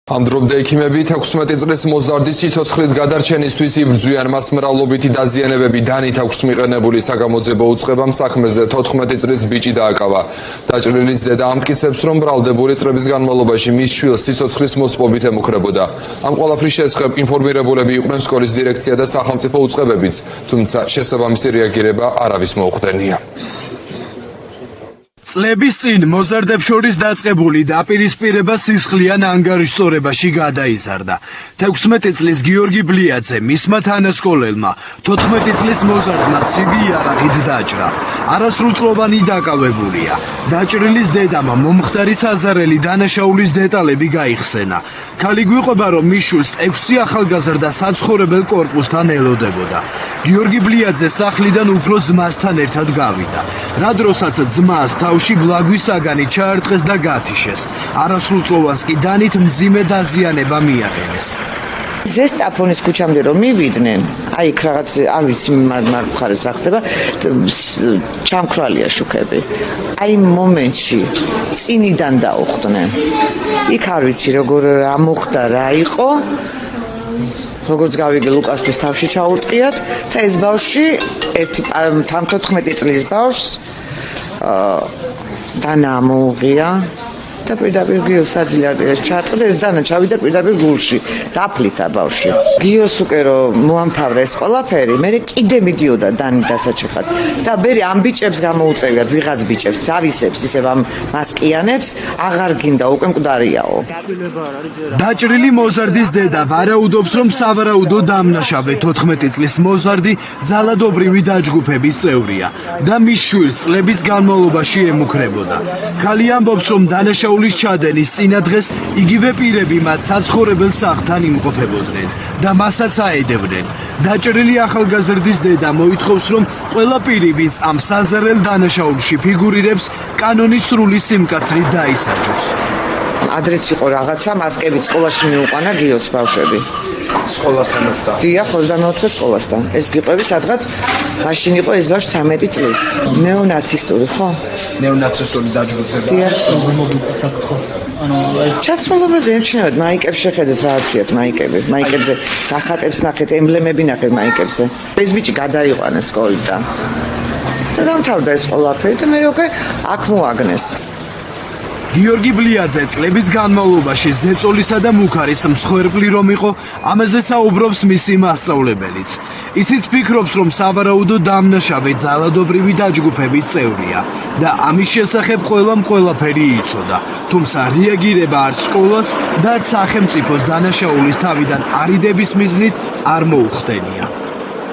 Ამდრობდა ექიმები 16 წლის მოზარდის სიცოცხლის გადარჩენისთვის იბრძვიან მას მრავლობითი დაზიანებები დანით აქვს მიყენებული საგამოძიებო უწყებამ საქმეზე 14 წლის ბიჭი დააკავა. დაჭრილის დედა ამტკიცებს, რომ მრავლდებული წლების განმავლობაში მის შვილს სიცოცხლის მოსპობით ემუქრებოდა. ამ ყველაფრის შესახებ ინფორმირებულები იყვნენ სკოლის დირექცია და სახელმწიფო უწყებებიც, თუმცა შესაბამისი რეაგირება არავის მოუხდენია. წლების წინ მოზარდებს შორის დაწყებული დაპირისპირება სისხლიან ანგარიშსწორებაში გადაიზარდა. 16 წლის გიორგი ბლიაძე მისმა თანასკოლელმა 14 წლის მოზარდმა ცივი იარაღით დაჭრა. არასრულწლოვანი დაკავებულია. დაჭრილის დედამ მომხდარი საზარელი დანაშაულის დეტალები გაიხსენა. ქალი გვიყვება, რომ მის შვილს 6 ახალგაზრდა საცხოვრებელ კორპუსთან ელოდებოდა. გიორგი ბლიაძე სახლიდან უფრო ძმასთან ერთად გავიდა. რა დროსაც ძმას თავში ბლაგვის საგანი ჩაარტყეს და გათიშეს. არასრულწლოვანს კი დანით მძიმე დაზიანება მიაყენეს. ზესტაფონის ქუჩამდე რომ მივიდნენ, აი იქ რაღაც არ ვიცი მხარეს რა ხდება, ჩამქრალია შუქები. აი მომენტში წინიდან დაუხდნენ. იქ არ ვიცი როგორ რა მოხდა, რა იყო. როგორც გავიგე ლუკასთვის თავში ჩაუტყიათ და ეს ბავშვი 14 წლის ბავშვს დანა მოუღია და პირდაპირ გიოს საძილარდიაში ჩაატყდა, ეს დანა ჩავიდა პირდაპირ გულში, დაფლითა ბავშვი. გიოს უკვე რომ მოამთავრა ეს ყველაფერი, მე კიდე მიდიოდა დანი დასაჩეხად და მე ამ ბიჭებს გამოუწევიათ, ვიღაც ბიჭებს, ძავისებს, ისევ ამ მასკიანებს, აღარ გინდა უკვე მკვდარიაო. დაჭრილი მოზარდის დედა ვარაუდობს, რომ სავარაუდო დამნაშავე 14 წლის მოზარდი ძალადობრივი დაჯგუფების წევრია და მის შვილს წლების განმავლობაში ემუქრებოდა. ქალი ამბობს, რომ დანაშაულის ჩადენის წინა დღეს იგივე პირები მათ საცხოვრებელ სახლთან იმყოფებოდნენ და მასაც აედევდნენ. დაჭრილი ახალგაზრდის დედა მოითხოვს, რომ ყველა პირი, ვინც ამ საზარელ დანაშაულში ფიგურირებს, კანონის სრული სიმკაცრით დაისაჯოს. ადრეც იყო რაღაცა, მასკებით სკოლაში მიუყვანა გიოს ბავშვები. სკოლასთანაც და. დიახ, 24 სკოლასთან. ეს გიყვებით სადღაც მაშინ იყო ეს ბავშვი 13 წლის. ნეონაცისტური, ხო? ნეონაცისტური დაჯგუფება. დიახ. ჩაცმულობაზე ემჩნევათ მაიკებს შეხედეთ რა აცვიათ მაიკები. მაიკებზე დახატებს ნახეთ, ემბლემები ნახეთ მაიკებზე. ეს ბიჭი გადაიყვანეს სკოლიდან. და დამთავრდა ეს ყველაფერი და მე უკვე აქ მოაგნეს. გიორგი ბლიაძე წლების განმავლობაში ზეწოლისა და მუქარის მსხვერპლი რომ იყო, ამაზე საუბრობს მისი მასწავლებელიც. ისიც ფიქრობს, რომ სავარაუდო დამნაშავე ძალადობრივი დაჯგუფების წევრია და ამის შესახებ ყველამ ყველაფერი იცოდა, თუმცა რეაგირება არც სკოლას და არც სახელმწიფოს დანაშაულის თავიდან არიდების მიზნით არ მოუხდენია.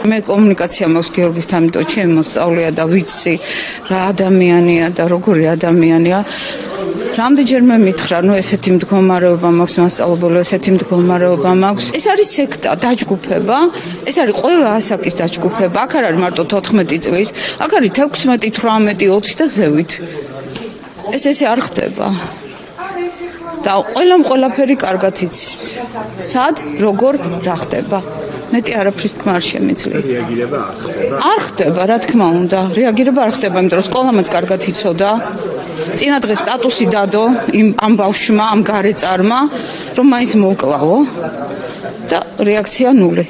მე კომუნიკაცია მაქვს გიორგისთან, იმიტომ ჩემი მოსწავლეა და ვიცი რა ადამიანია და როგორი ადამიანია. რამდენჯერმე მითხრა, ესეთი მდგომარეობა მაქვს, მასწავლებელი ესეთი მდგომარეობა მაქვს. ეს არის სექტა, დაჯგუფება, ეს არის ყველა ასაკის დაჯგუფება. აქ არ არის მარტო 14 წლის, აქ არის 16, 18, 20 და ზევით. ესე არ ხდება. და ყველაფერი კარგად იცის. სად, როგორ, რა ხდება. მეტი არაფრის თქმა არ შემიძლია. რეაგირება არ ხდება, რა თქმა უნდა. რეაგირება არ ხდება, იმიტომ რომ სკოლამაც კარგად იცოდა. წინა დღეს სტატუსი დადო ამ ბავშვმა, ამ გარეწარმა, რომ მაინც მოკლავო და რეაქცია ნული.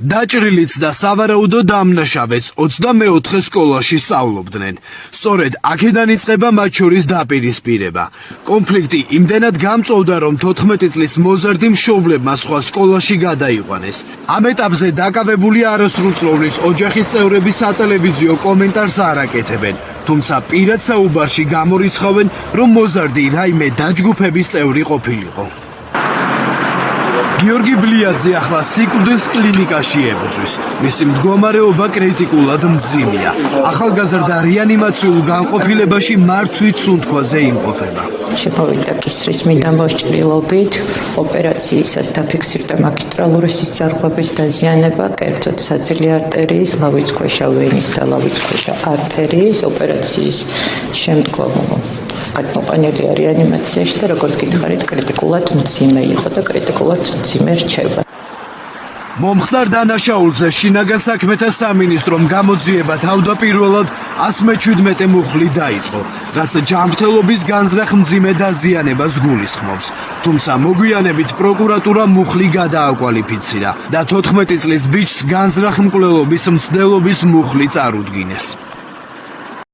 დაჭრილიც და სავარაუდო დამნაშავეც 24 სკოლაში სწავლობდნენ. სწორედ აქედან იწყება მათ შორის დაპირისპირება. კონფლიქტი იმდენად გამწოვდა, რომ 14 წლის მოზარდი მშობლებმა სხვა სკოლაში გადაიყვანეს. ამ ეტაპზე დაკავებული არასრულწლოვნის ოჯახის წევრები სატელევიზიო კომენტარს არ აკეთებენ, თუმცა პირად საუბარში გამორიცხავენ, რომ მოზარდი რაიმე დაჯგუფების წევრი ყოფილიყო. გიორგი ბლიაძე ახლა სიკვდილს კლინიკაში ებრძვის. მისი მდგომარეობა კრიტიკულად მძიმეა. ახალგაზრდა რეანიმაციულ განყოფილებაში მართვით სუნთქვაზე იმყოფება. შემოვიდა კისრის მინამოსჭრილობით, ოპერაციისას დაფიქსირდა მაგისტრალური სისწარღვების დაზიანება, კერძოდ საძილე არტერიის, ლავიწქვეშა ვენის და ლავიწქვეშა არტერიის ოპერაციის შემდგომ გადმოყვანილია რეანიმაციაში და როგორც გითხარით, კრიტიკულად მძიმე იყო და კრიტიკულად მძიმე რჩება. მომხდარ დანაშაულზე შინაგან საქმეთა სამინისტრომ გამოძიება თავდაპირველად 117 მუხლი დაიწყო. რაც ჯანმრთელობის განზრახ მძიმე დაზიანებას გულისხმობს. თუმცა მოგვიანებით პროკურატურა მუხლი გადააკვალიფიცირა და 14 წლის ბიჭს განზრახ მკვლელობის მცდელობის მუხლი წარუდგინეს.